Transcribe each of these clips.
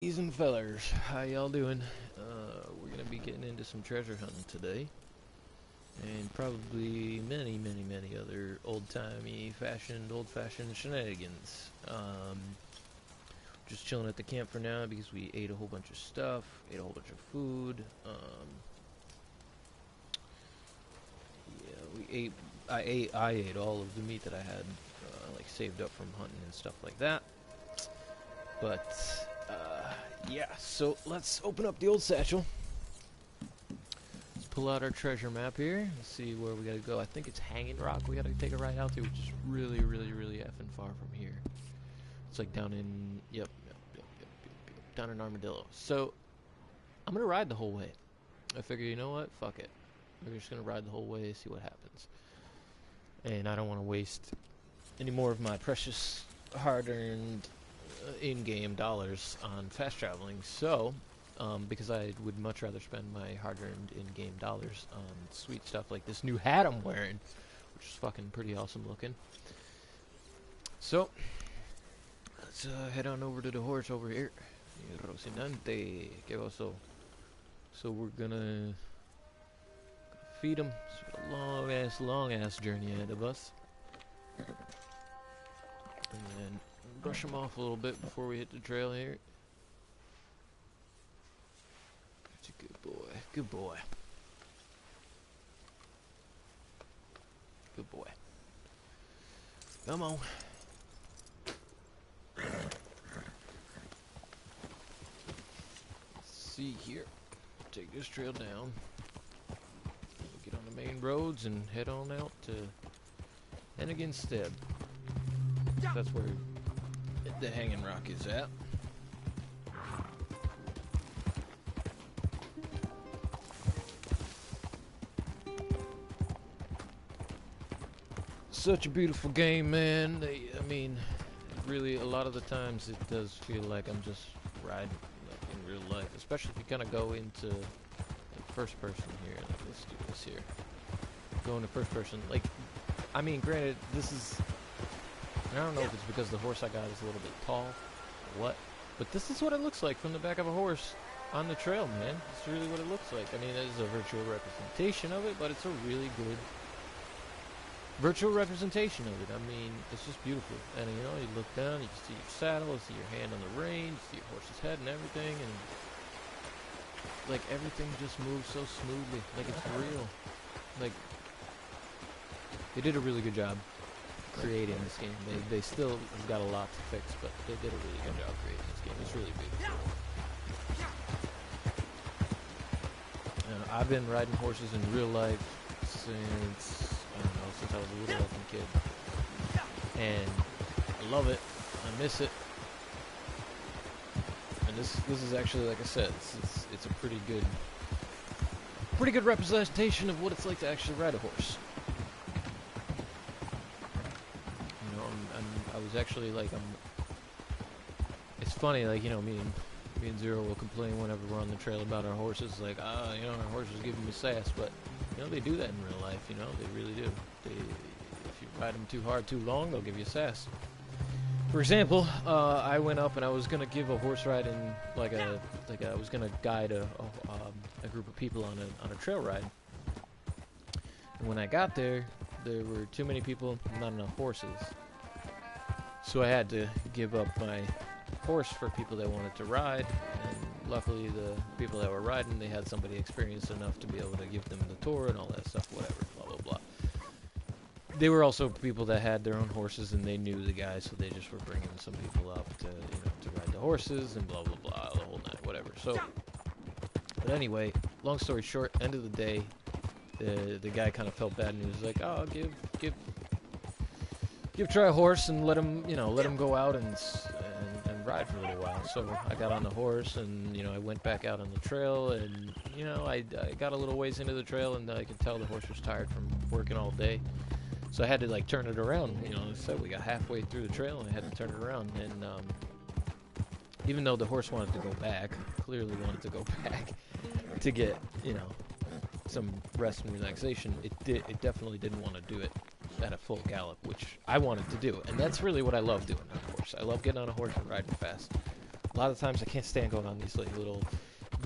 Ladies and fellers, how y'all doing? We're gonna be getting into some treasure hunting today, and probably many other old-fashioned shenanigans. Just chilling at the camp for now because we ate a whole bunch of stuff, ate a whole bunch of food. Yeah, we ate. I ate all of the meat that I had, like saved up from hunting and stuff like that. But yeah, so let's open up the old satchel. Let's pull out our treasure map here. Let's see where we gotta go. I think it's Hanging Rock we gotta take a ride out to, which is really effing far from here. It's like down in, yep, down in Armadillo. So, I'm gonna ride the whole way. I figure, you know what? Fuck it. We're just gonna ride the whole way, see what happens. And I don't want to waste any more of my precious, hard-earned in-game dollars on fast traveling, so because I would much rather spend my hard-earned in-game dollars on sweet stuff like this new hat I'm wearing, which is fucking pretty awesome looking. So let's head on over to the horse over here. Rocinante, que oso. So we're gonna feed him. It's a long ass journey ahead of us, and then brush him off a little bit before we hit the trail here. That's a good boy. Good boy. Good boy. Come on. Let's see here. Take this trail down. Get on the main roads and head on out to Hennigan's Stead. That's where the Hanging Rock is at. Such a beautiful game, man. I mean, really, a lot of the times it does feel like I'm just riding like in real life, especially if you kind of go into like, first person here. Like, let's do this here. Go into first person. Like, I mean, granted, this is. I don't know if it's because the horse I got is a little bit tall or what, but this is what it looks like from the back of a horse on the trail, man. It's really what it looks like. I mean, it is a virtual representation of it, but it's a really good virtual representation of it. I mean, it's just beautiful. And, you know, you look down, you can see your saddle, you see your hand on the rein, you see your horse's head and everything, and, like, everything just moves so smoothly. Like, it's real. Like, they did a really good job creating this game. They still have got a lot to fix, but they did a really good job creating this game. It's really beautiful. I've been riding horses in real life since, I don't know, since I was a little fucking kid. And I love it. I miss it. And this is actually, like I said, it's a pretty good representation of what it's like to actually ride a horse. I was actually like, it's funny, like, you know, me and Zero will complain whenever we're on the trail about our horses, like, you know, our horses giving me sass, but, you know, they do that in real life, you know, they really do. If you ride them too hard, too long, they'll give you sass. For example, I went up and I was gonna give a horse ride in, I was gonna guide a group of people on a trail ride. And when I got there, there were too many people, not enough horses. So I had to give up my horse for people that wanted to ride, and luckily the people that were riding, they had somebody experienced enough to be able to give them the tour and all that stuff, whatever, blah, blah, blah. They were also people that had their own horses, and they knew the guy, so they just were bringing some people up to, you know, to ride the horses, and blah, blah, blah, the whole night, whatever. So, but anyway, long story short, end of the day, the guy kind of felt bad, and he was like, oh, try a horse and let him go out and ride for a little while. So I got on the horse and, you know, I went back out on the trail, and, you know, I got a little ways into the trail, and I could tell the horse was tired from working all day. So I had to, like, turn it around, you know. So we got halfway through the trail and I had to turn it around, and even though the horse wanted to go back, clearly wanted to go back to get, you know, some rest and relaxation, it definitely didn't want to do it at a full gallop, which I wanted to do. And that's really what I love doing on a horse. I love getting on a horse and riding fast. a lot of times I can't stand going on these like little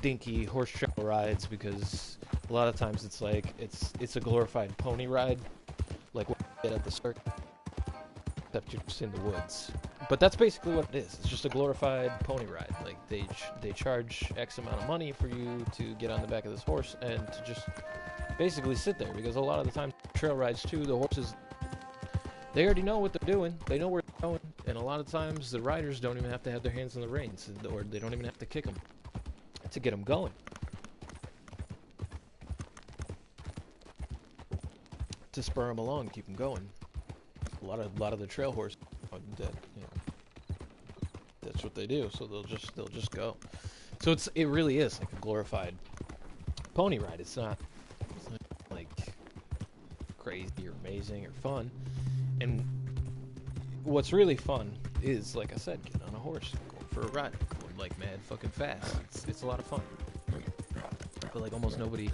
dinky horse trail rides because a lot of times it's like it's a glorified pony ride, like what you get at the circus, except you're just in the woods. But that's basically what it is. It's just a glorified pony ride. Like they charge X amount of money for you to get on the back of this horse and to just basically sit there, because a lot of the time trail rides too, the horses, they already know what they're doing. They know where they're going, and a lot of times the riders don't even have to have their hands on the reins, or they don't even have to kick them to get them going. To spur them along, keep them going. A lot of the trail horses, that, you know, that's what they do. So they'll just go. So it really is like a glorified pony ride. It's not like crazy or amazing or fun. And what's really fun is, like I said, getting on a horse, going for a ride, going like mad fucking fast. It's a lot of fun. I feel like almost nobody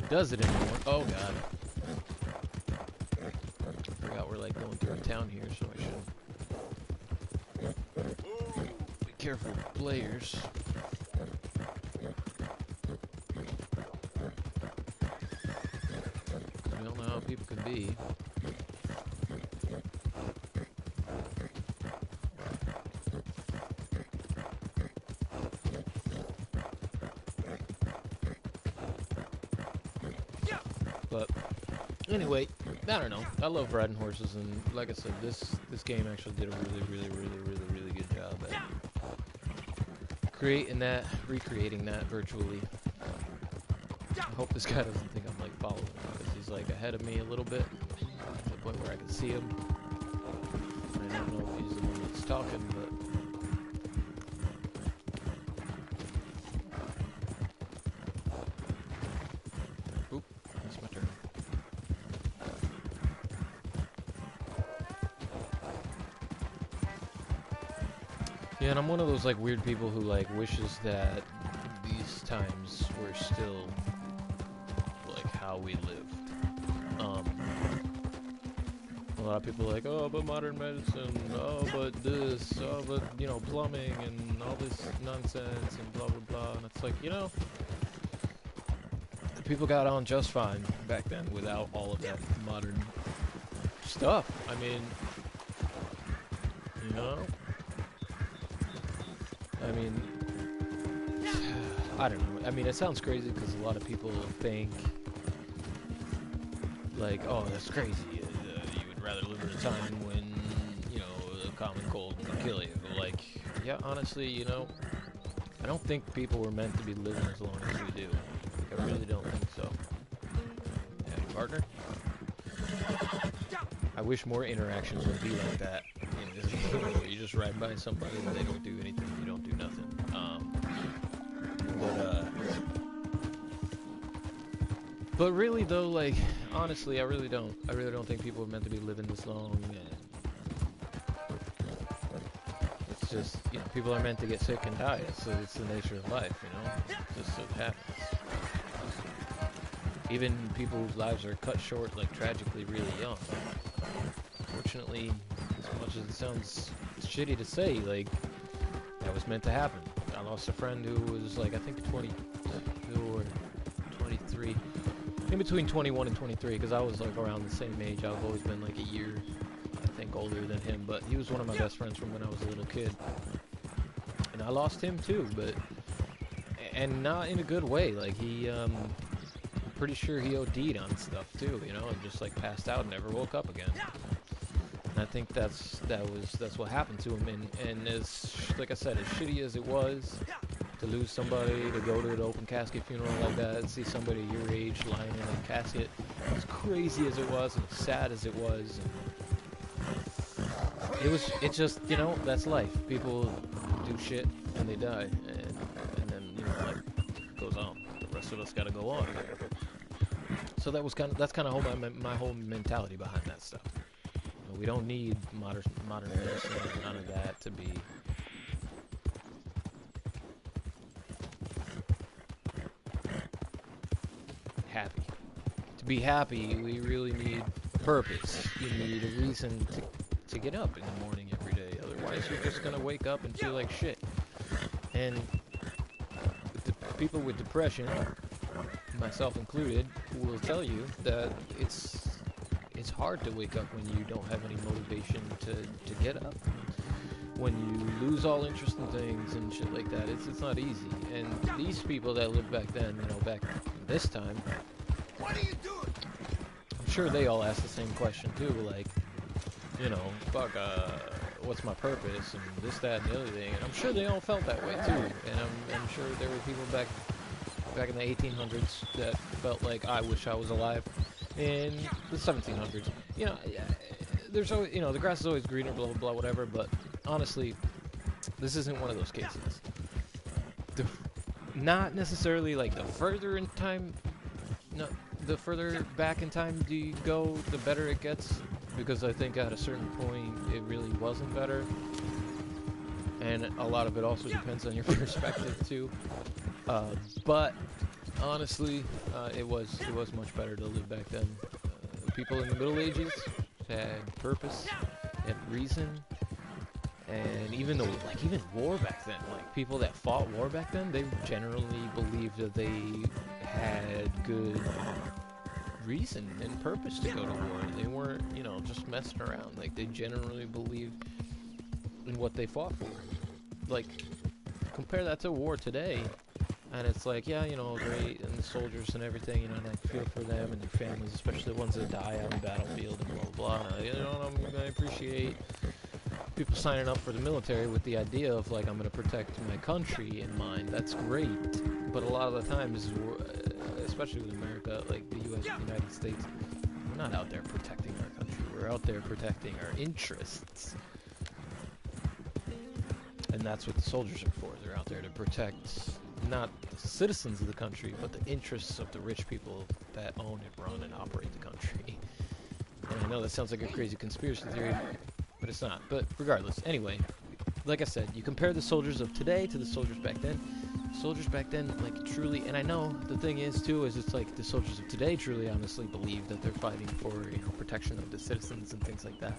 does it anymore. Oh god. I forgot we're like going through a town here, so I should be careful with players. We don't know how people can be. But anyway, I don't know. I love riding horses, and like I said, this game actually did a really good job at recreating that virtually. I hope this guy doesn't think I'm like following him, because he's like ahead of me a little bit, to the point where I can see him. I don't know if he's the one that's talking, but oop, that's my turn. Yeah, and I'm one of those like weird people who like wishes that these times were still like how we lived. A lot of people are like, oh, but modern medicine, oh, but this, oh, but, you know, plumbing and all this nonsense and blah blah blah. And it's like, you know, people got on just fine back then without all of that modern stuff. I mean, you know, I mean, I don't know. I mean, it sounds crazy because a lot of people think like, oh, that's crazy. You would rather live in a time when, you know, a common cold can kill you. But like, yeah, honestly, you know, I don't think people were meant to be living as long as we do. I really don't think so. Yeah, partner? I wish more interactions would be like that. You know, just, where you just ride by somebody and they don't do anything, you don't do nothing. But really though, like, honestly, I really don't think people are meant to be living this long. And it's just, you know, people are meant to get sick and die. So it's the nature of life, you know. It's just it happens. Even people whose lives are cut short, like tragically, really young. Fortunately, as much as it sounds shitty to say, like, that was meant to happen. I lost a friend who was like, I think 22 or 23. In between 21 and 23, because I was like around the same age. I've always been like a year, I think, older than him, but he was one of my best friends from when I was a little kid. And I lost him too, but, and not in a good way. Like, he, I'm pretty sure he OD'd on stuff too, you know, and just like passed out and never woke up again. And I think that's what happened to him. And as, like I said, as shitty as it was to lose somebody, to go to an open casket funeral like that and see somebody your age lying in a casket, as crazy as it was and as sad as it was, it's just, you know, that's life. People do shit and they die, and then, you know, life goes on. The rest of us gotta go on. So that's kind of my whole mentality behind that stuff. You know, we don't need modern medicine and none of that to be happy. To be happy, we really need a purpose. You need a reason to get up in the morning every day. Otherwise, you're just gonna wake up and feel like shit. And people with depression, myself included, will tell you that it's hard to wake up when you don't have any motivation to get up. When you lose all interest in things and shit like that, it's not easy. And these people that lived back then, you know, back this time, What are you doing? I'm sure they all asked the same question too, like, you know, fuck, what's my purpose, and this, that, and the other thing. And I'm sure they all felt that way too. And I'm sure there were people back in the 1800s that felt like, I wish I was alive in the 1700s. You know, there's always, you know, the grass is always greener, blah, blah, blah, whatever, but honestly, this isn't one of those cases. Not necessarily like the further in time, no, the further back in time do you go, the better it gets, because I think at a certain point it really wasn't better, and a lot of it also depends on your perspective too. But honestly, it was much better to live back then. People in the Middle Ages had purpose, had reason, and even war back then, like people that fought war back then, they generally believed that they had good reason and purpose to go to war. They weren't, you know, just messing around. Like, they generally believed in what they fought for. Like, compare that to war today, and it's like, yeah, you know, great, and the soldiers and everything, you know, and I feel for them and their families, especially the ones that die on the battlefield and blah, blah, blah. You know, I appreciate people signing up for the military with the idea of, like, I'm going to protect my country in mind. That's great, but a lot of the times, especially with America, like the U.S., the United States, we're not out there protecting our country. We're out there protecting our interests. And that's what the soldiers are for. They're out there to protect not the citizens of the country, but the interests of the rich people that own and run and operate the country. And I know that sounds like a crazy conspiracy theory, but it's not. But regardless, anyway, like I said, you compare the soldiers of today to the soldiers back then. Soldiers back then, like, truly, and I know the thing is too, is it's like the soldiers of today truly honestly believe that they're fighting for, you know, protection of the citizens and things like that.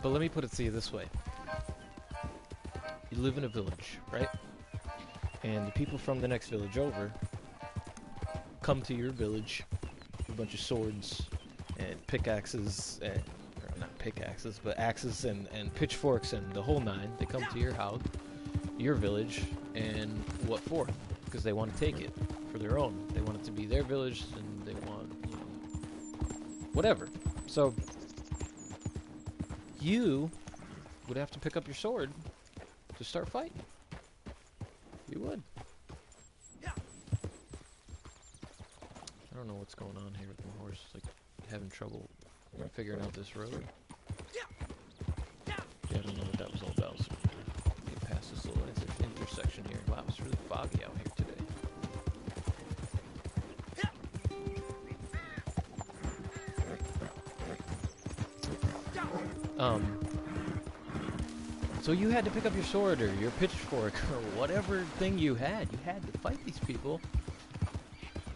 But let me put it to you this way. You live in a village, right? And the people from the next village over come to your village with a bunch of swords and pickaxes, and, or not pickaxes, but axes and pitchforks and the whole nine. They come to your house, your village, and what for? Because they want to take it for their own. They want it to be their village, and they want, you know, whatever. So you would have to pick up your sword to start fighting. You would. I don't know what's going on here with my horse. Like, having trouble figuring out this road. Yeah, I don't know what that was all about. So get past this little intersection here. Wow, it's really foggy out here today. So you had to pick up your sword or your pitchfork or whatever thing you had. You had to fight these people.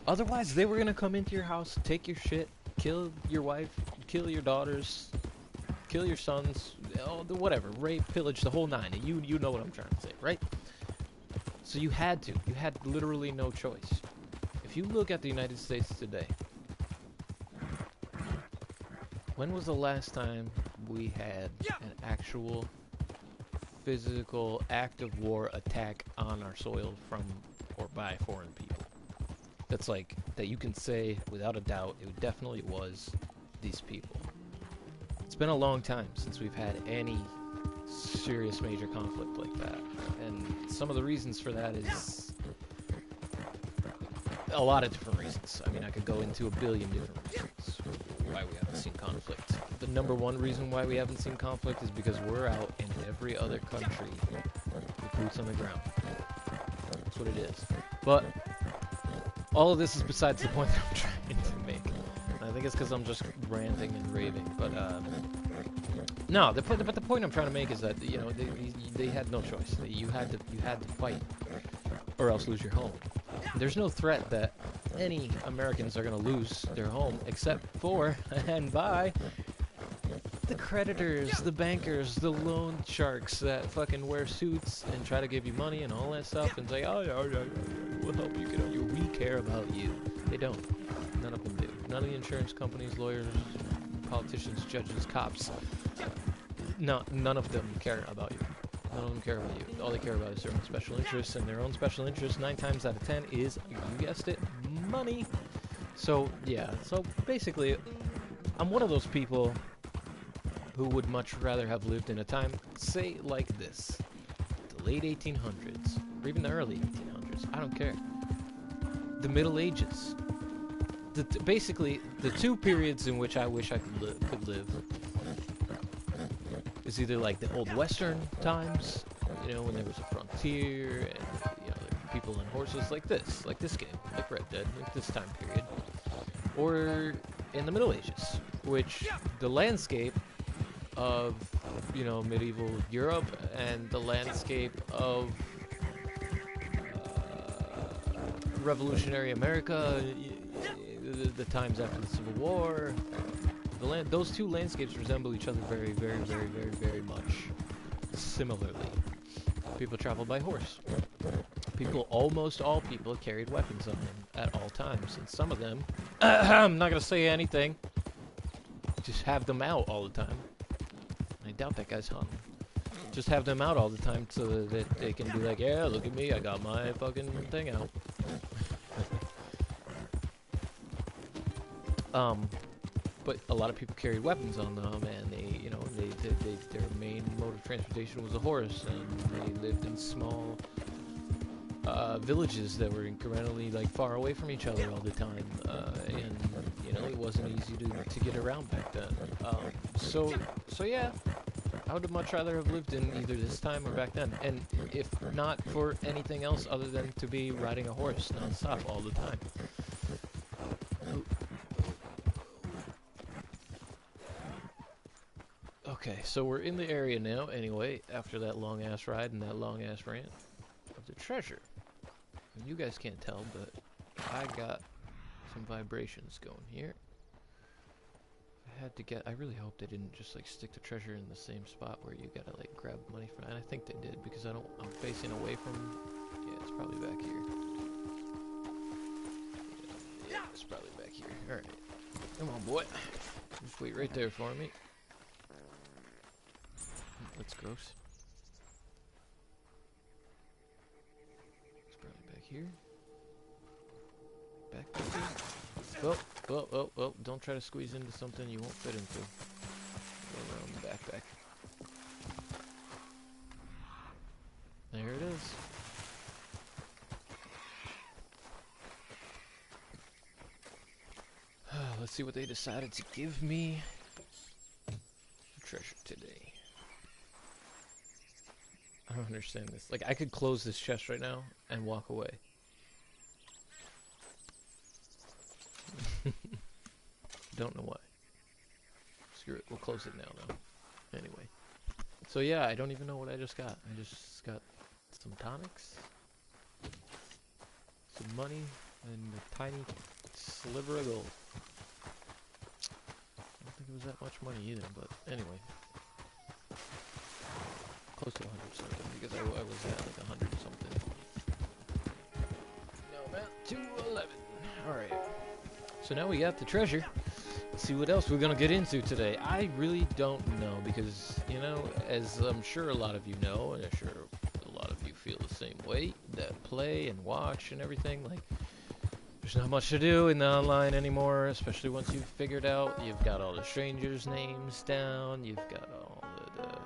Otherwise, they were gonna come into your house, take your shit, kill your wife, kill your daughters, kill your sons, whatever, rape, pillage, the whole nine. You know what I'm trying to say, right? So you had to. You had literally no choice. If you look at the United States today, when was the last time we had an actual physical act of war attack on our soil from or by foreign people? That's like, that you can say without a doubt, it definitely was these people. It's been a long time since we've had any serious major conflict like that. And some of the reasons for that is a lot of different reasons. I mean, I could go into a billion different reasons why we haven't seen conflict. The number one reason why we haven't seen conflict is because we're out in every other country with boots on the ground. That's what it is. But all of this is besides the point that I'm trying to make. I think it's because I'm just ranting and raving. But no, the point I'm trying to make is that, you know, they had no choice. You had to fight, or else lose your home. There's no threat that any Americans are going to lose their home, except for and by the the creditors, the bankers, the loan sharks that fucking wear suits and try to give you money and all that stuff and say, oh, yeah, we'll help you get out. We care about you. They don't. None of them do. None of the insurance companies, lawyers, politicians, judges, cops, none of them care about you. None of them care about you. All they care about is their own special interests, and their own special interest 9 times out of 10 is, you guessed it, money. So, yeah. So, basically, I'm one of those people who would much rather have lived in a time, say, like this. The late 1800s, or even the early 1800s. I don't care. The Middle Ages. Basically, the 2 periods in which I wish I could live is either like the old Western times, you know, when there was a frontier and, you know, people on horses like this game, like Red Dead, like this time period. Or in the Middle Ages, which the landscape of, you know, medieval Europe and the landscape of revolutionary America, the times after the Civil War, those 2 landscapes resemble each other very, very, very, very, very much similarly. People traveled by horse. Almost all people carried weapons on them at all times, and some of them, I'm not gonna say anything, just have them out all the time. I doubt that guy's hunting. Just have them out all the time so that they can be like, yeah, look at me, I got my fucking thing out. But a lot of people carried weapons on them, and they, you know, their main mode of transportation was a horse, and they lived in small villages that were incrementally like far away from each other all the time, and you know, it wasn't easy to get around back then. So yeah, I would have much rather have lived in either this time or back then, and if not for anything else other than to be riding a horse non-stop all the time. Okay, so we're in the area now, anyway, after that long-ass ride and that long-ass rant of the treasure. And you guys can't tell, but I got some vibrations going here. I really hope they didn't just, like, stick the treasure in the same spot where you gotta, like, grab money from it. And I think they did, because I'm facing away from, yeah, it's probably back here. Yeah, it's probably back here. Alright. Come on, boy. Just wait right there for me. That's gross. It's probably back here. Back here. Oh, don't try to squeeze into something you won't fit into. Go around the backpack. There it is. Let's see what they decided to give me for treasure today. I don't understand this. Like, I could close this chest right now and walk away. Don't know why. Screw it. We'll close it now, though. Anyway. So, yeah, I don't even know what I just got. I just got some tonics, some money, and a tiny sliver of gold. I don't think it was that much money either, but anyway. Close to 100 something, because I was at like 100 something. No, I'm at 211. Alright. So now we got the treasure. Let's see what else we're gonna get into today. I really don't know, because, you know, as I'm sure a lot of you know, and I'm sure a lot of you feel the same way, that play and watch and everything, like, there's not much to do in the online anymore, especially once you've figured out, you've got all the strangers' names down, you've got all the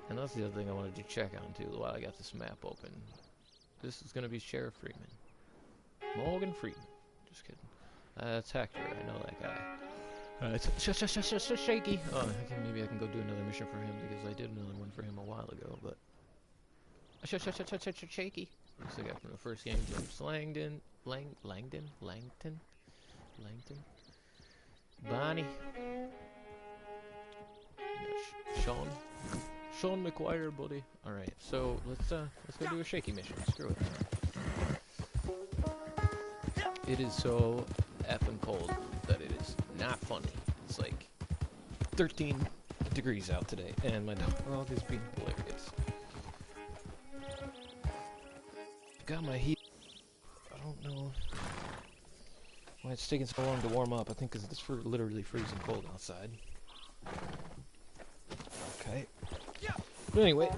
and that's the other thing I wanted to check on too while I got this map open. This is gonna be Sheriff Freeman. Morgan Freeman. Just kidding. That's Hector, I know that guy. It's shaky. Oh, maybe I can go do another mission for him, because I did another one for him a while ago, but shaky. It's the guy from the first game, James Langdon. Langton. Bonnie. Sean McGuire, buddy. Alright, so let's go do a shaky mission. Screw it. It is so effing cold that it is not funny. It's like 13 degrees out today, and my dog is being hilarious. Got my heat. I don't know why it's taking so long to warm up. I think because it's literally freezing cold outside. Okay. But anyway,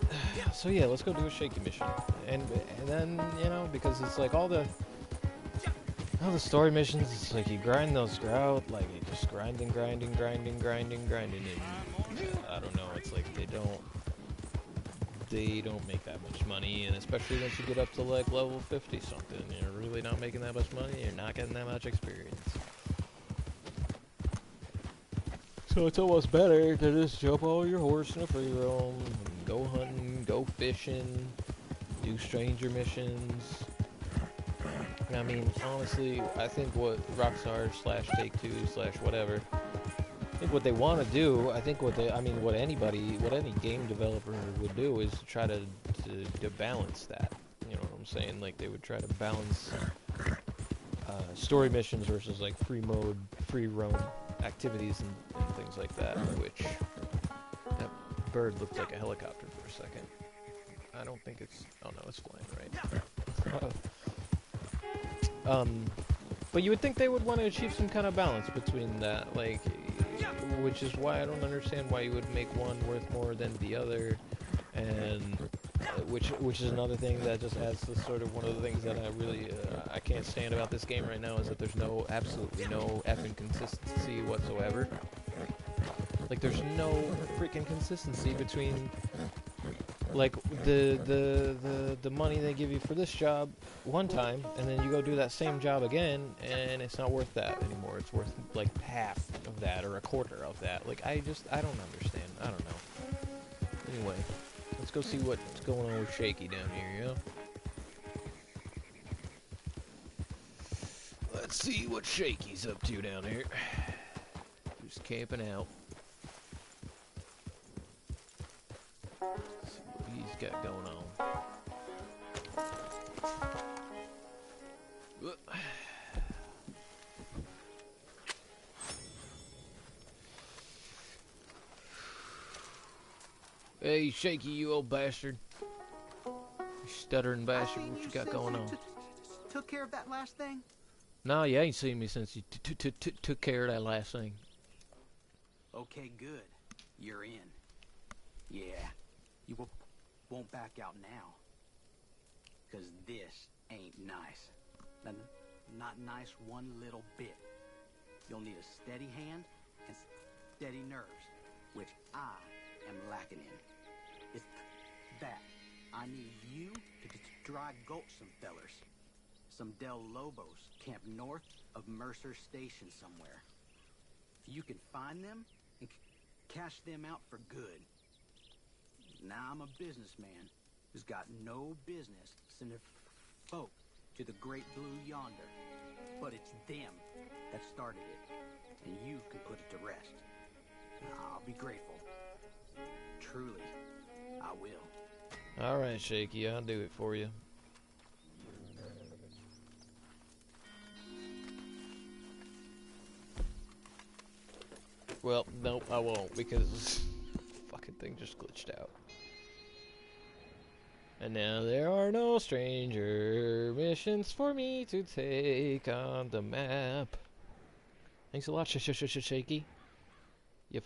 so yeah, let's go do a shaky mission, and then you know, because it's like all the story missions, it's like you grind those out, like you just grinding, and I don't know, it's like they don't make that much money, and especially once you get up to like level 50 something, you're really not making that much money, you're not getting that much experience. So it's almost better to just jump on your horse in a free roam, and go hunting, go fishing, do stranger missions. I mean, honestly, I think what Rockstar / Take-Two / whatever, I think what they want to do, I think what any game developer would do is to try to balance that. You know what I'm saying? Like they would try to balance story missions versus like free roam activities and things like that. Which that bird looked like a helicopter for a second. I don't think it's. Oh no, it's flying right. But you would think they would want to achieve some kind of balance between that, like, which is why I don't understand why you would make one worth more than the other, and which is another thing that just adds to sort of one of the things that I really I can't stand about this game right now is that there's absolutely no effing consistency whatsoever. Like there's no freaking consistency between like the money they give you for this job one time, and then you go do that same job again, and it's not worth that anymore. It's worth like half of that or a quarter of that. Like I don't understand. I don't know. Anyway, let's go see what's going on with Shaky down here, yeah? Let's see what Shaky's up to down here. Just camping out. See what he's got going on. Hey, Shaky, you old bastard. You stuttering bastard, what you got going on? Took care of that last thing? No, you ain't seen me since you took care of that last thing. Okay, good. You're in. Yeah, you won't back out now. 'Cause this ain't nice. Not nice one little bit. You'll need a steady hand and steady nerves, which I am lacking in. It's that I need you to dry gulch some fellers. Some Del Lobos camped north of Mercer Station somewhere. If you can find them and cash them out for good. Now I'm a businessman who's got no business sending folk to the great blue yonder. But it's them that started it, and you can put it to rest. I'll be grateful. Truly, I will. Alright, Shaky, I'll do it for you. Well, nope, I won't, because this fucking thing just glitched out. And now there are no stranger missions for me to take on the map. Thanks a lot, Shaky. You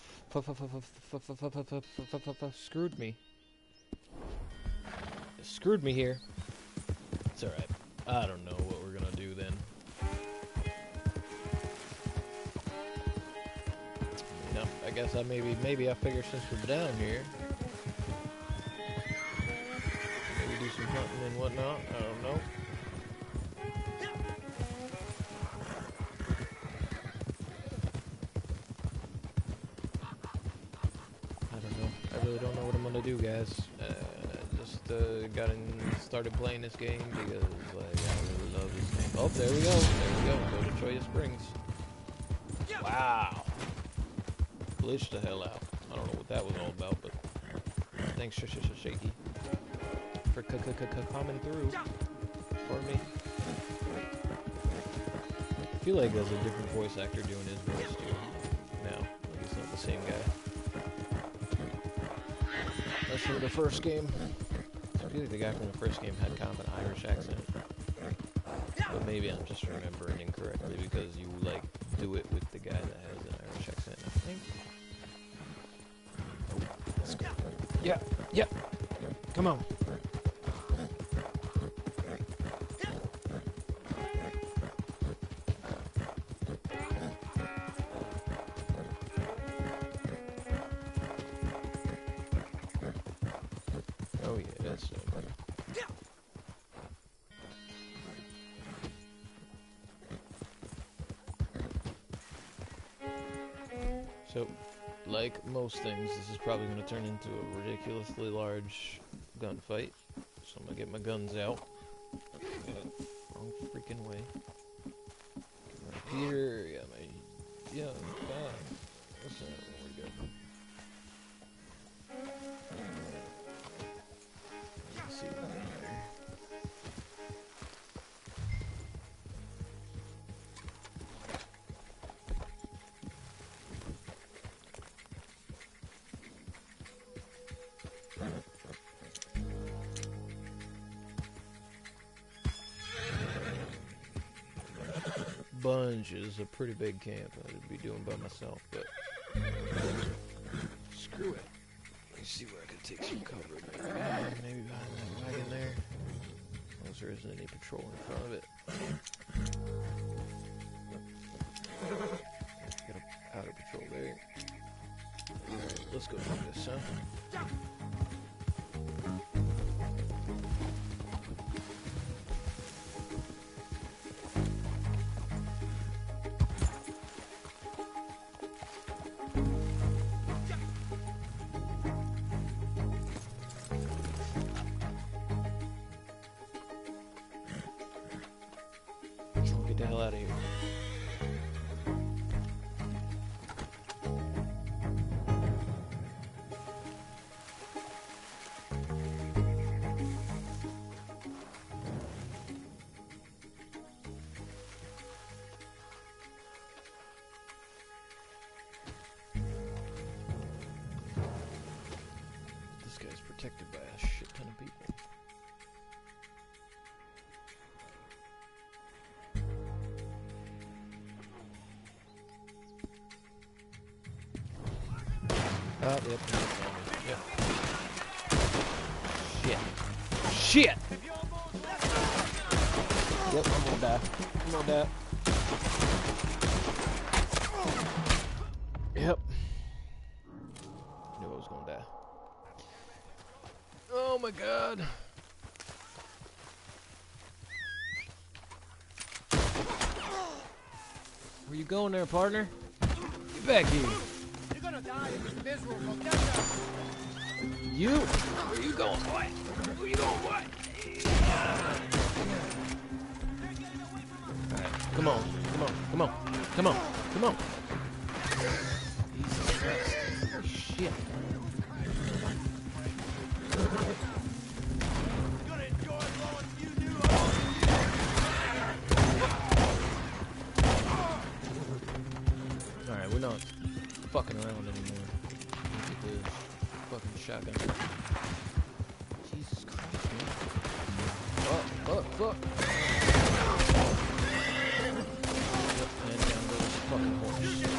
screwed me. You screwed me here. It's alright. I don't know what we're gonna do then. You know, I guess maybe I figure since we're down here, maybe do some hunting and whatnot. I don't know. I really don't know what I'm gonna do, guys. Started playing this game because like I really love this game. Oh, there we go. Go to Troya Springs. Wow. Glitched the hell out. I don't know what that was all about, but thanks, Shaky, for coming through for me. I feel like there's a different voice actor doing his voice too. Now, like it's not the same guy. That's from the first game. I feel like the guy from the first game had kind of an Irish accent. But maybe I'm just remembering incorrectly because you, like, do it with the guy that has an Irish accent, I think. Let's go. Yeah, yeah. Come on. Oh yeah, that's it. So, like most things, this is probably going to turn into a ridiculously large gunfight. So I'm going to get my guns out. Wrong freaking way. Get my Peter, yeah, my... Yeah, what's that? We're good. Let's see what's in there. Bunch is a pretty big camp I'd be doing by myself, but screw it. Let me see where I can take some cover. Maybe behind that wagon there. As long as there isn't any patrol in front of it. Get out of patrol there. Alright, let's go do this, huh? Get the hell out of here. This guy's protected by a shit ton of people. Yep. Yep. Shit. Shit! Yep, I'm gonna die. I'm gonna die. Yep. Knew I was gonna die. Oh my god. Where you going there, partner? Get back here. You're gonna die in this miserable desert. You? Where you going, boy? Where you going, boy? Alright, come on. Come on. Come on. Come on. Come on. Jesus Christ. Shit. Alright, we're not fucking around anymore. Look at the fucking shotgun. Jesus Christ, man. Fuck. Yep, and down goes the fucking horse. Yep,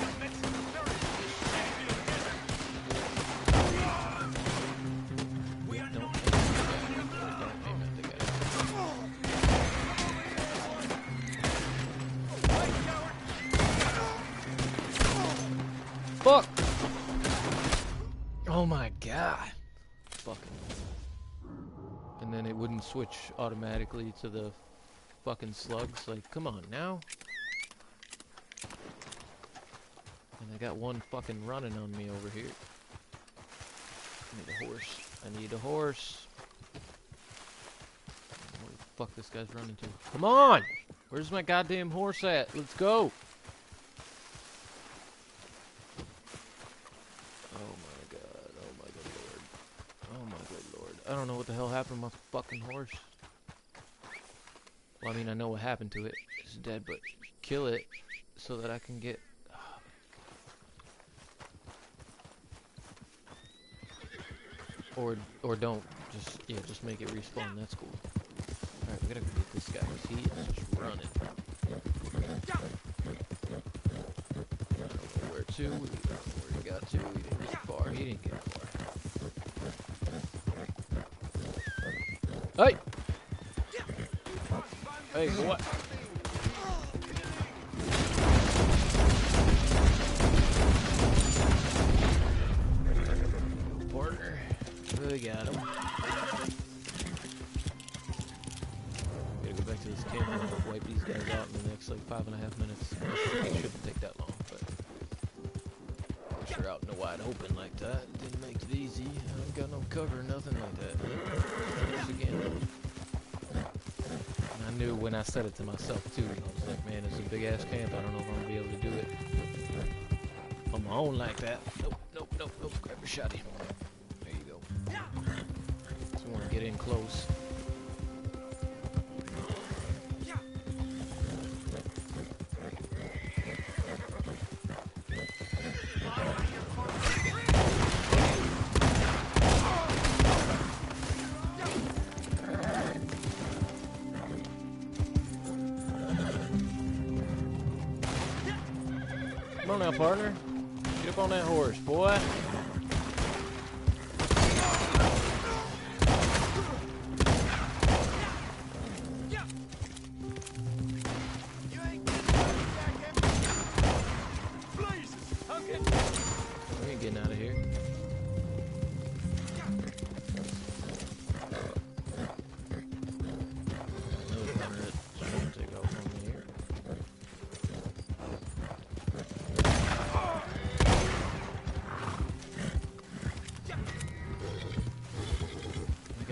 don't aim at the guy. Fuck! Oh my god. Fucking. And then it wouldn't switch automatically to the fucking slugs. Like, come on now. And I got one fucking running on me over here. I need a horse. I need a horse. Where the fuck this guy's running to? Come on! Where's my goddamn horse at? Let's go! I don't know what the hell happened to my fucking horse. Well, I mean, I know what happened to it. It's dead, but kill it so that I can get... Or don't. Just make it respawn. That's cool. All right, we gotta go get this guy. 'Cause he is just running. I don't know where to. We don't know where he got to. He didn't get far. He didn't get far. Hey! Hey, what? Partner. We got him. Gotta go back to this camp and wipe these guys out in the next like 5.5 minutes. It shouldn't take that long, but once you're out in the wide open like that, it didn't make it easy. I ain't got no cover, nothing like that. Once again. And I knew when I said it to myself too. I was like, man, it's a big ass camp. I don't know if I'm gonna be able to do it on my own like that. Nope, nope, nope, nope. Grab your shotty. There you go. Just want to get in close. Come on now, partner. Get up on that horse, boy. We ain't getting out of here. Another partner that's trying to take off on me here.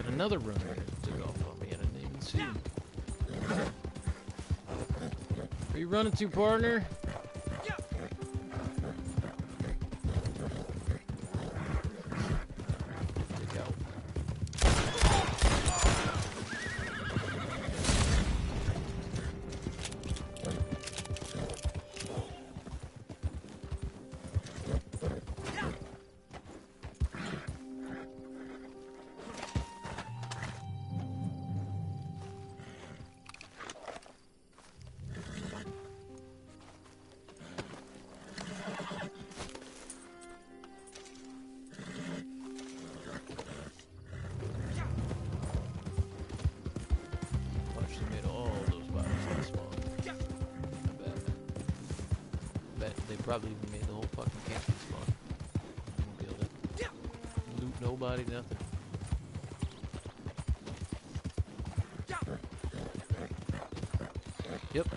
Another runner that took off on me and I didn't even see him. Where you running to, partner? Take out. They probably even made the whole fucking camp spawn. I won't be able to loot nobody, nothing. Yep.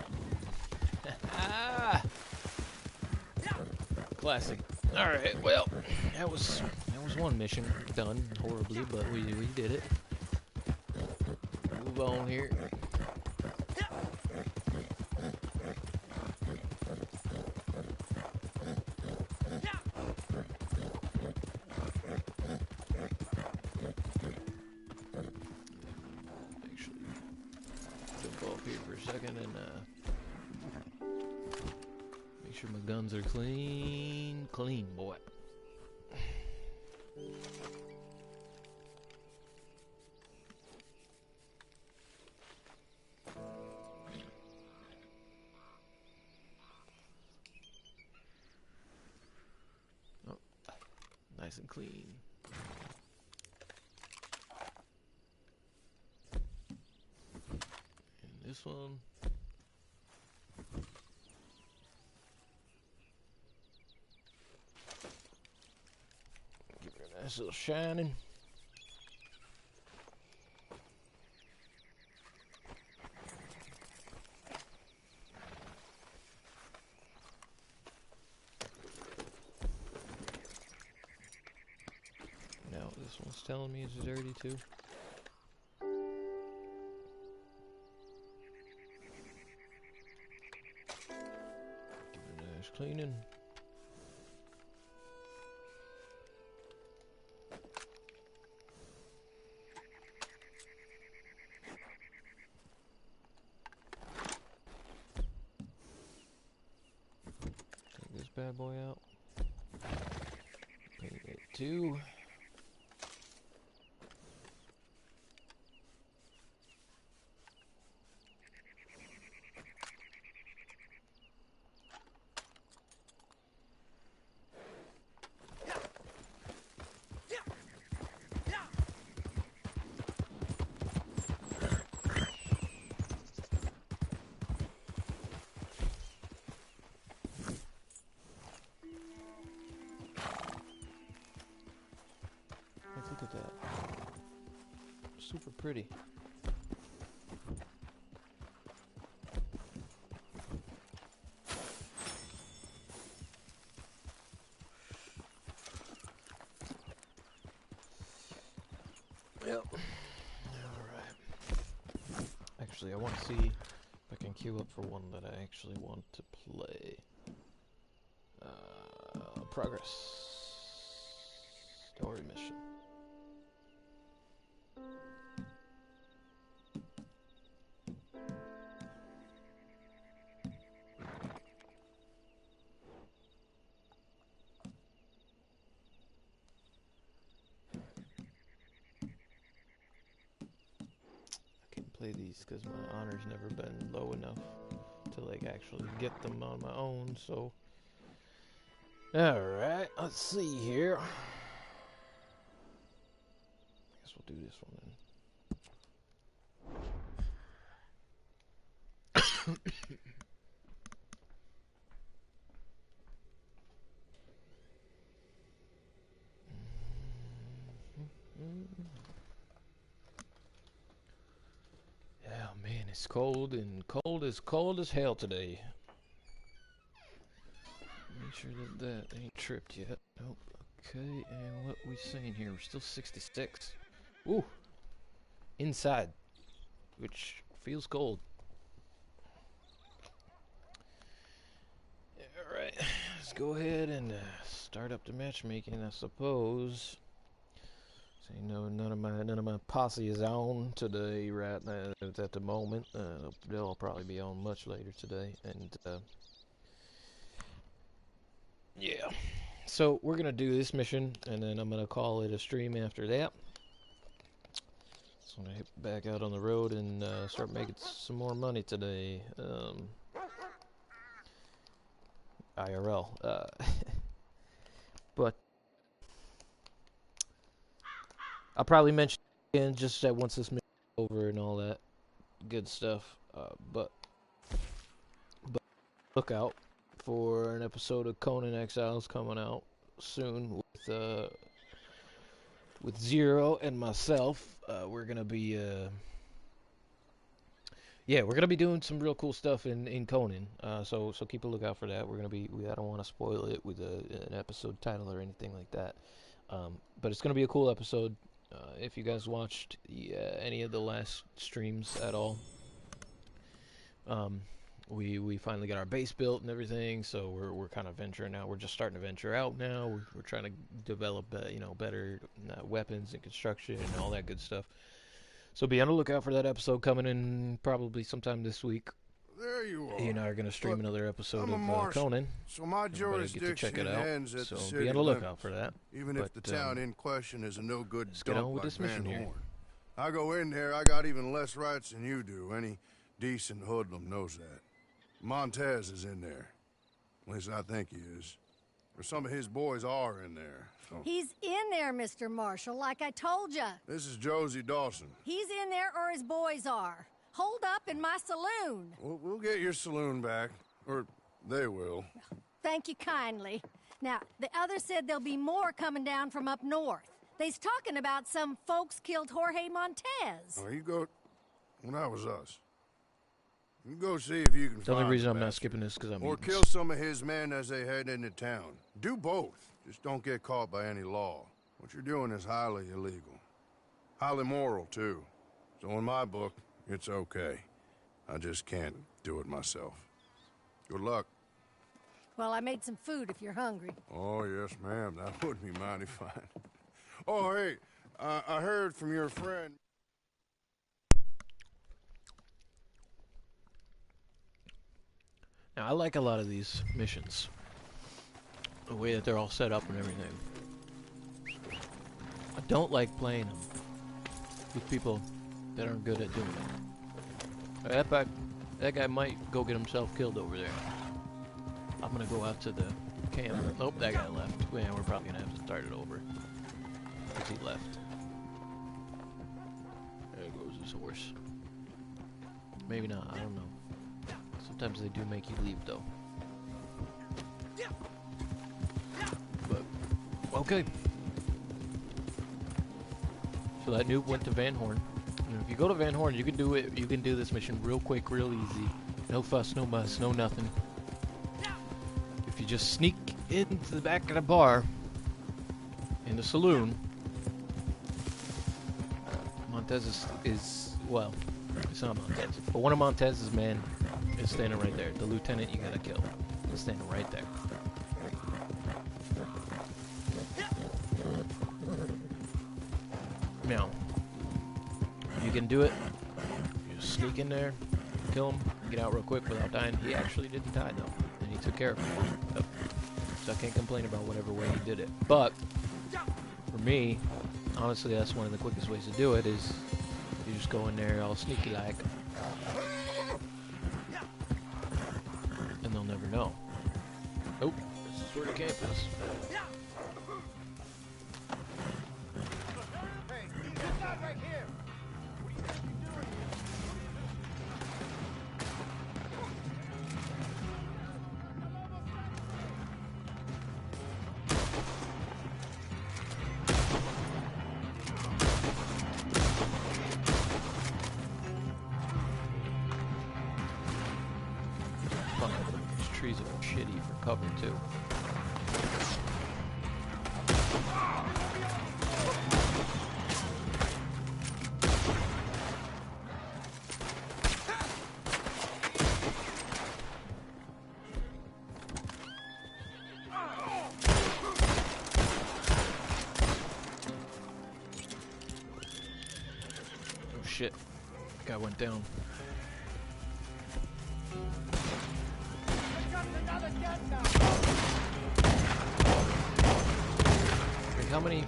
Classic. Alright, well, that was one mission done horribly, but we did it. Move on here. Second and make sure my guns are clean, boy. Oh, nice and clean. This one. Give her a nice little shining. Now this one's telling me it's dirty too. Cleaning. Take this bad boy out. Paint it too. super pretty. Yep. Alright. Actually, I want to see if I can queue up for one that I actually want to play. Progress. Story mission. Play these because my honor's never been low enough to like actually get them on my own, so alright, let's see here. I guess we'll do this one then. Yeah, man, it's cold and cold as hell today. Make sure that ain't tripped yet. Nope. Okay, and what we saying here? We're still 66. Ooh. Inside. Which feels cold. Alright, let's go ahead and start up the matchmaking, I suppose. So, you know, none of my posse is on today right now at the moment. They'll probably be on much later today, and yeah. So we're gonna do this mission, and then I'm gonna call it a stream after that. So I'm gonna hit back out on the road and start making some more money today. IRL. But I'll probably mention again just that once this mission is over and all that good stuff. But look out for an episode of Conan Exiles coming out soon with Zero and myself. We're gonna be we're gonna be doing some real cool stuff in Conan. So keep a lookout for that. I don't want to spoil it with an episode title or anything like that. But it's gonna be a cool episode. If you guys watched any of the last streams at all, we finally got our base built and everything. So we're kind of venturing out. We're just starting to venture out now. We're trying to develop better weapons and construction and all that good stuff. So be on the lookout for that episode coming in probably sometime this week. There you are. He and I are going to stream another episode I'm a of Conan. So my Everybody get to check jurisdiction it out. ends at So the be city on the lookout limits, for that. even But, if the town in question is a no-good let's get dump on with like this mission Van here. Horn. I go in there, I got even less rights than you do. Any decent hoodlum knows that. Montez is in there. At least I think he is. Or some of his boys are in there. So. He's in there, Mr. Marshall, like I told ya. This is Josie Dawson. He's in there or his boys are. Hold up in my saloon. We'll get your saloon back. Or they will. Thank you kindly. Now, the others said there'll be more coming down from up north. They's talking about some folks killed Jorge Montez. Oh, you go... Well, that was us. You go see if you can The only find reason the I'm not bastard. skipping this because I'm Or eating. kill some of his men as they head into town. Do both. Just don't get caught by any law. What you're doing is highly illegal. Highly moral, too. So in my book, it's okay. I just can't do it myself. Good luck. Well, I made some food if you're hungry. Oh, yes, ma'am. That would be mighty fine. Oh, hey, I heard from your friend... Now, I like a lot of these missions. The way that they're all set up and everything. I don't like playing them with people that aren't good at doing it. That guy might go get himself killed over there. I'm gonna go out to the camp. Nope, that guy left. Man, we're probably gonna have to start it over. Because he left. There goes his horse. Maybe not, I don't know. Sometimes they do make you leave, though. But, okay. So that noob went to Van Horn. If you go to Van Horn, you can do it. You can do this mission real quick, real easy. No fuss, no muss, no nothing. If you just sneak into the back of the bar, in the saloon, Montez is well, it's not Montez, but one of Montez's men is standing right there. The lieutenant you gotta kill is standing right there. Now, you can do it. You just sneak in there, kill him, get out real quick without dying. He actually didn't die though, and he took care of him. So I can't complain about whatever way he did it. But for me, honestly, that's one of the quickest ways to do it. Is you just go in there all sneaky like, and they'll never know. Oh, this is where the camp is. Hey, this side right here. What do you think you're doing here? Fuck, these trees are shitty for cover too. Oh shit, guy went down. Got another gun now. Like, how many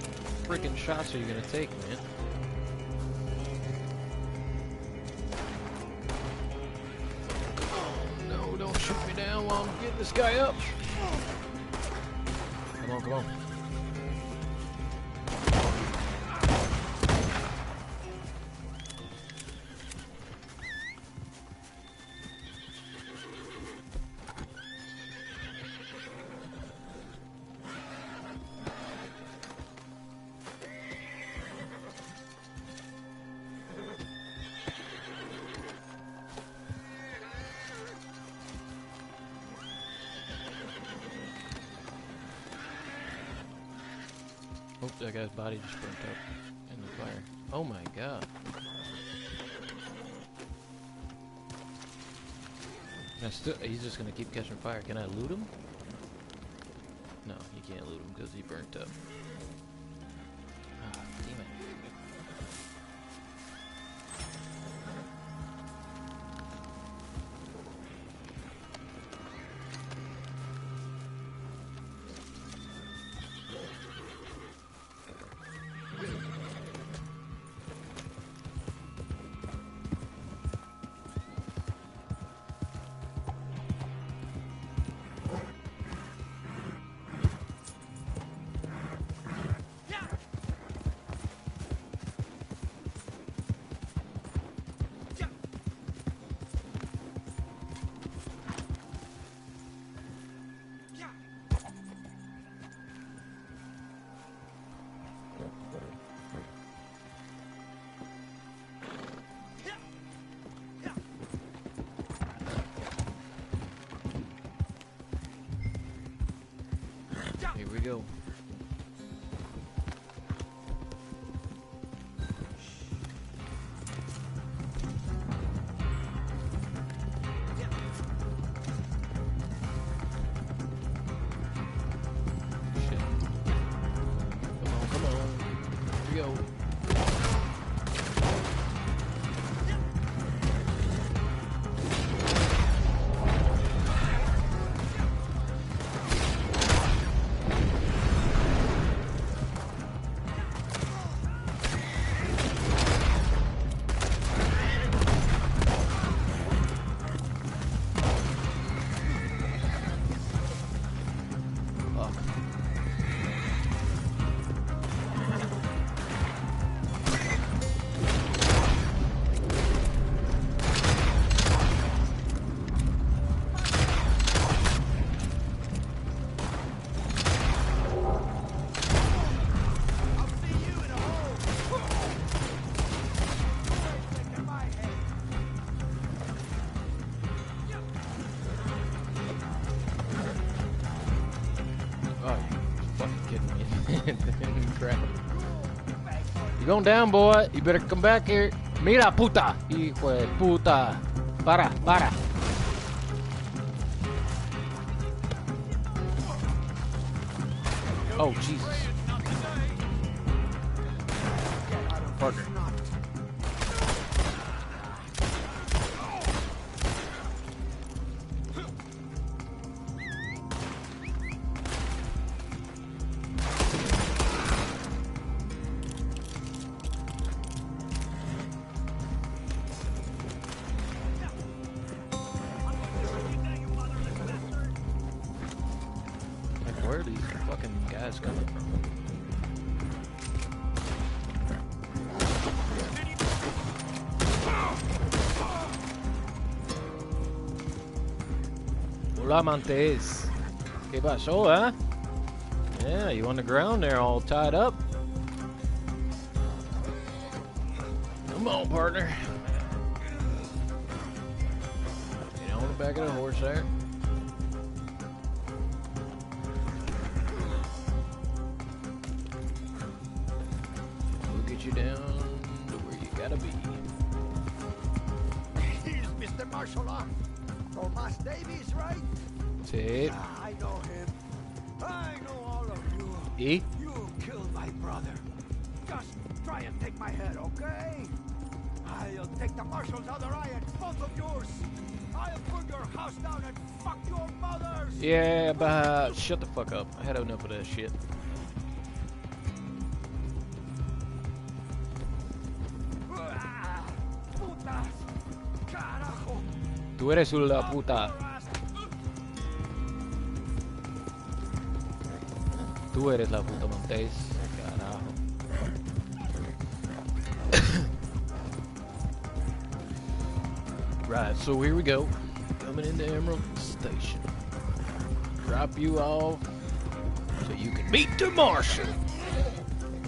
freaking shots are you gonna take, man? Oh, no, don't shoot me down while I'm getting this guy up. Come on, come on. Oh, that guy's body just burnt up in the fire. Oh my god. He's just gonna keep catching fire. Can I loot him? No, you can't loot him because he burnt up. Ah, damn it. Crap. You going down, boy? You better come back here. Mira, puta. Hijo de puta. Para. Oh, Jesus. Parker. Like, where are these fucking guys coming from? Hola, Montes. ¿Qué pasó, huh? Yeah, you on the ground there all tied up? Come on, partner. Get on the back of the horse there. We'll get you down to where you gotta be. He's Mr. Marshall off. Thomas Davies, right? Sí. I know him. I know all of you. ¿Y? You killed my brother. Just try and take my head, okay? I'll take the marshal's other eye and both of yours. I'll burn your house down and fuck your mothers. Yeah, but shut the fuck up. I had enough of that shit. Ah, putas. Carajo. Tú eres una puta. Tú eres la puta, Montes. Carajo. Right, so here we go. Coming into Emerald Station. Drop you off so you can meet the Marshal.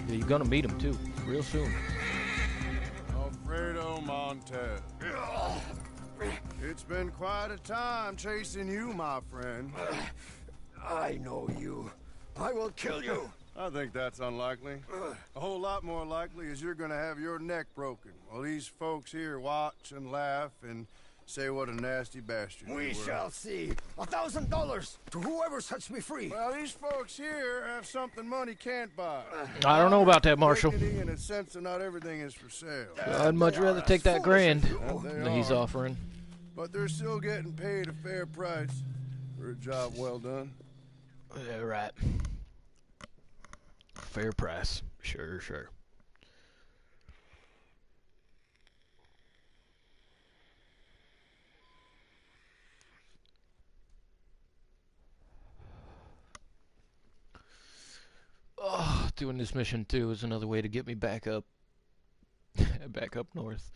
Yeah, you're gonna meet him too, real soon. Alfredo Montez. It's been quite a time chasing you, my friend. I know you. I will kill you. I think that's unlikely. A whole lot more likely is you're gonna have your neck broken while these folks here watch and laugh and say what a nasty bastard We you were. shall see. $1,000 to whoever sets me free. Well, these folks here have something money can't buy. I don't know about that, Marshal. Dignity and a sense that not everything is for sale. I'd much rather take that grand They that he's are. offering. But they're still getting paid a fair price for a job well done. Yeah, right. Fair price. Sure. Oh, doing this mission too is another way to get me back up. Back up north.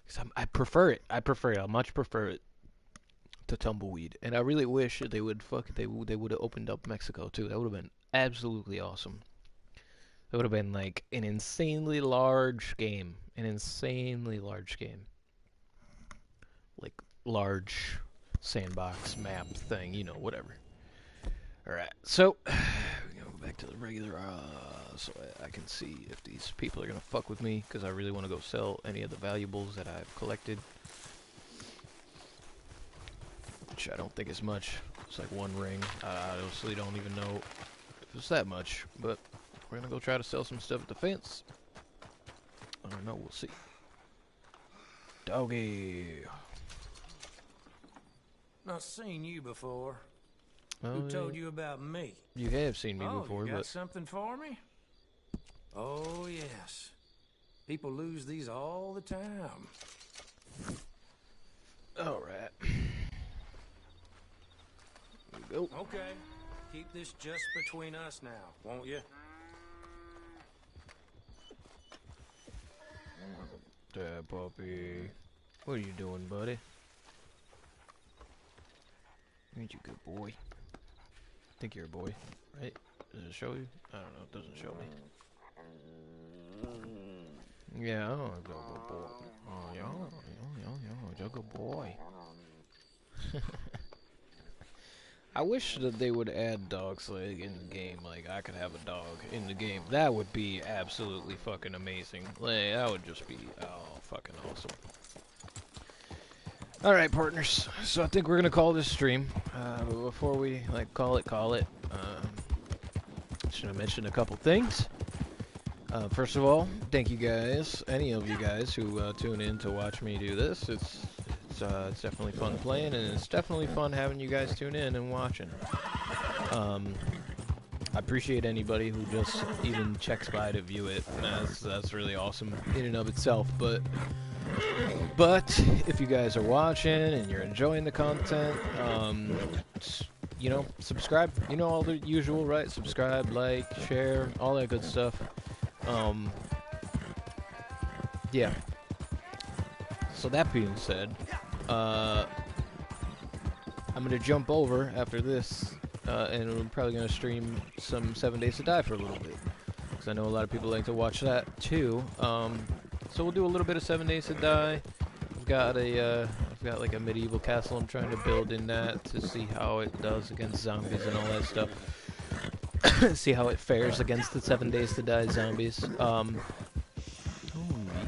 'Cause I prefer it. I much prefer it to Tumbleweed. And I really wish that they would have opened up Mexico too. That would have been absolutely awesome. It would have been like an insanely large game. Like large sandbox map thing, whatever. Alright, so we go back to the regular so I can see if these people are gonna fuck with me, because I really want to go sell any of the valuables that I've collected. Which I don't think is much. It's like one ring. I honestly don't even know if it's that much, but we're gonna go try to sell some stuff at the fence. I don't know, we'll see. Doggy. Not seen you before. Oh, Who told you about me? You have seen me before, you got but something for me? Oh, yes. People lose these all the time. alright. There we go. Okay. Keep this just between us now, won't you? There, puppy. What are you doing, buddy? Ain't you a good boy? I think you're a boy, right? Does it show you? I don't know, it doesn't show me. Yeah, I don't know, good boy. Oh, you're a good boy. I wish that they would add dogs like in the game. Like I could have a dog in the game. That would be absolutely fucking amazing. Like that would just be fucking awesome. All right, partners. So I think we're gonna call this stream. But before we like call it. Should I mention a couple things? First of all, thank you guys, any of you guys who tune in to watch me do this. It's definitely fun playing, and it's definitely fun having you guys tune in and watching. I appreciate anybody who just even checks by to view it. That's really awesome in and of itself. But if you guys are watching and you're enjoying the content, you know, subscribe. You know all the usual, right? Subscribe, like, share, all that good stuff. Yeah. So that being said, I'm gonna jump over after this, and we're probably gonna stream some 7 Days to Die for a little bit, because I know a lot of people like to watch that too. So we'll do a little bit of 7 Days to Die. I've got like a medieval castle I'm trying to build in that to see how it does against zombies and all that stuff. See how it fares against the 7 Days to Die zombies. Oh,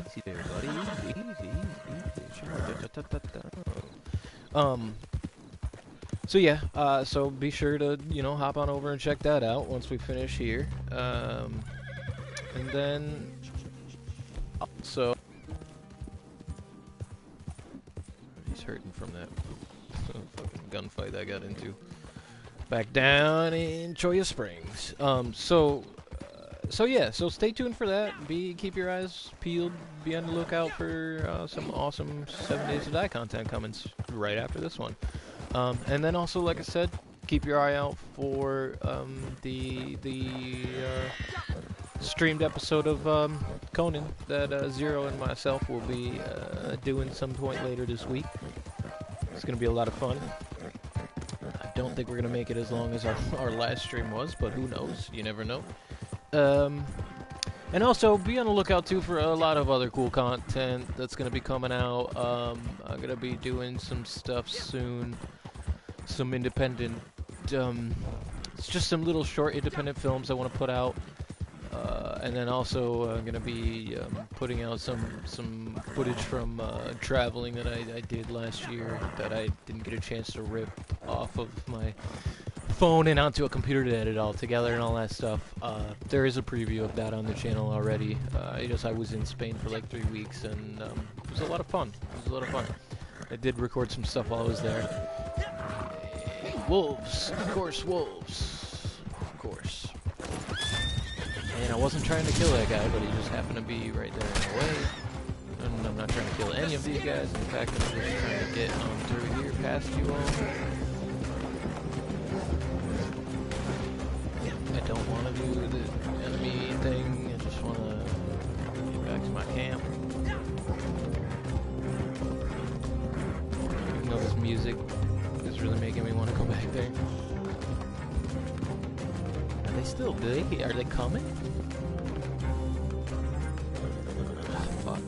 easy there, buddy. Easy. So yeah, so be sure to, you know, hop on over and check that out once we finish here. And then also, he's hurting from that fucking gunfight I got into back down in Cholla Springs. So yeah, so stay tuned for that. Keep your eyes peeled. Be on the lookout for some awesome 7 Days to Die content coming right after this one. And then also, like I said, keep your eye out for the streamed episode of Conan that Zero and myself will be doing some point later this week. It's gonna be a lot of fun. I don't think we're gonna make it as long as our last stream was, but who knows? You never know. And also, be on the lookout, too, for a lot of other cool content that's going to be coming out. I'm going to be doing some stuff soon. Some independent, it's just some little short independent films I want to put out. And then also, I'm going to be putting out some footage from traveling that I did last year that I didn't get a chance to rip off of my phone and onto a computer to edit all together and all that stuff. There is a preview of that on the channel already. I was in Spain for like 3 weeks, and it was a lot of fun. I did record some stuff while I was there. Wolves, of course, wolves, of course. And I wasn't trying to kill that guy, but he just happened to be right there in the way. And I'm not trying to kill any of these guys. In fact, I'm just trying to get through here past you all. I don't want to do the enemy thing. I just want to get back to my camp. Even though this music is really making me want to go back there. Are they still big? Are they coming? Oh, fuck.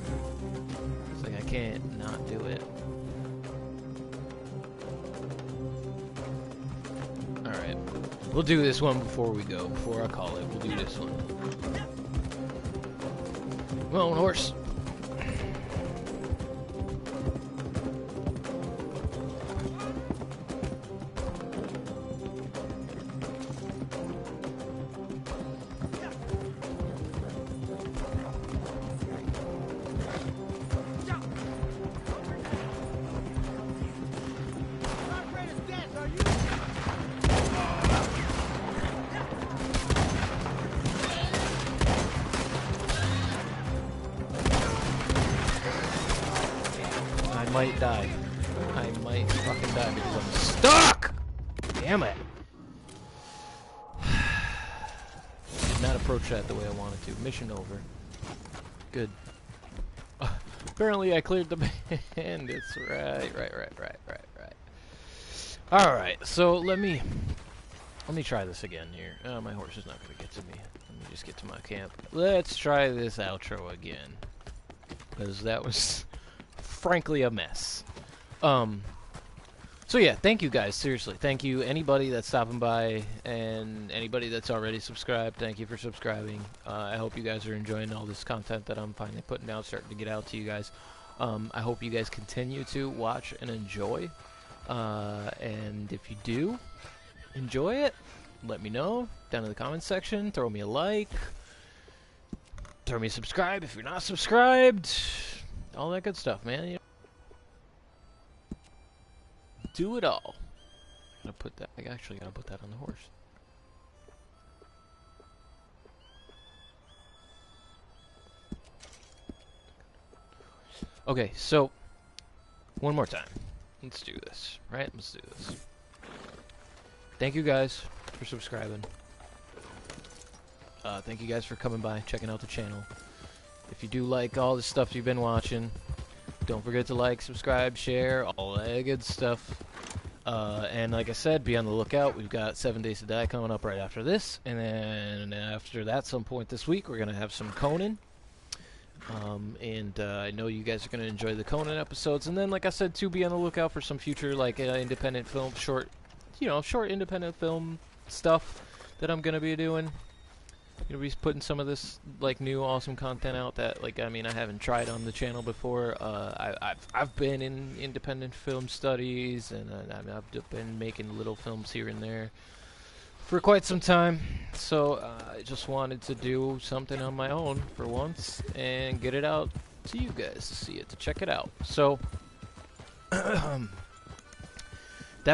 It's like I can't not do it. Alright. We'll do this one before we go. Before I call it, we'll do this one. Come on, horse. I might die. I might fucking die because I'm stuck! Damn it! Did not approach that the way I wanted to. Mission over. Good. Apparently I cleared the bandits. Right. Alright, so let me try this again here. Oh, my horse is not gonna get to me. Let me just get to my camp. Let's try this outro again. Because that was frankly a mess. So yeah, thank you guys, seriously. Thank you anybody that's stopping by and anybody that's already subscribed. Thank you for subscribing. I hope you guys are enjoying all this content that I'm finally putting out, starting to get out to you guys. I hope you guys continue to watch and enjoy. And if you do enjoy it, let me know down in the comments section. Throw me a like. Throw me a subscribe if you're not subscribed. All that good stuff, man. You know, do it all. I actually gotta put that on the horse. Okay, so one more time. Let's do this, right? Let's do this. Thank you guys for subscribing. Thank you guys for coming by, checking out the channel. If you do like all the stuff you've been watching, don't forget to like, subscribe, share, all that good stuff. And like I said, be on the lookout. We've got 7 Days to Die coming up right after this. And then after that, some point this week, we're going to have some Conan. I know you guys are going to enjoy the Conan episodes. And then, like I said, too, be on the lookout for some future, like, independent film, short independent film stuff that I'm going to be doing. Gonna be putting some of this like new awesome content out that I haven't tried on the channel before. I've been in independent film studies, and I've been making little films here and there for quite some time. So I just wanted to do something on my own for once and get it out to you guys to see it, to check it out. So that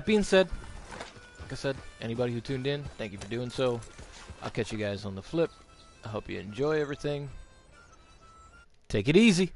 being said, like I said, anybody who tuned in, thank you for doing so. I'll catch you guys on the flip. I hope you enjoy everything. Take it easy.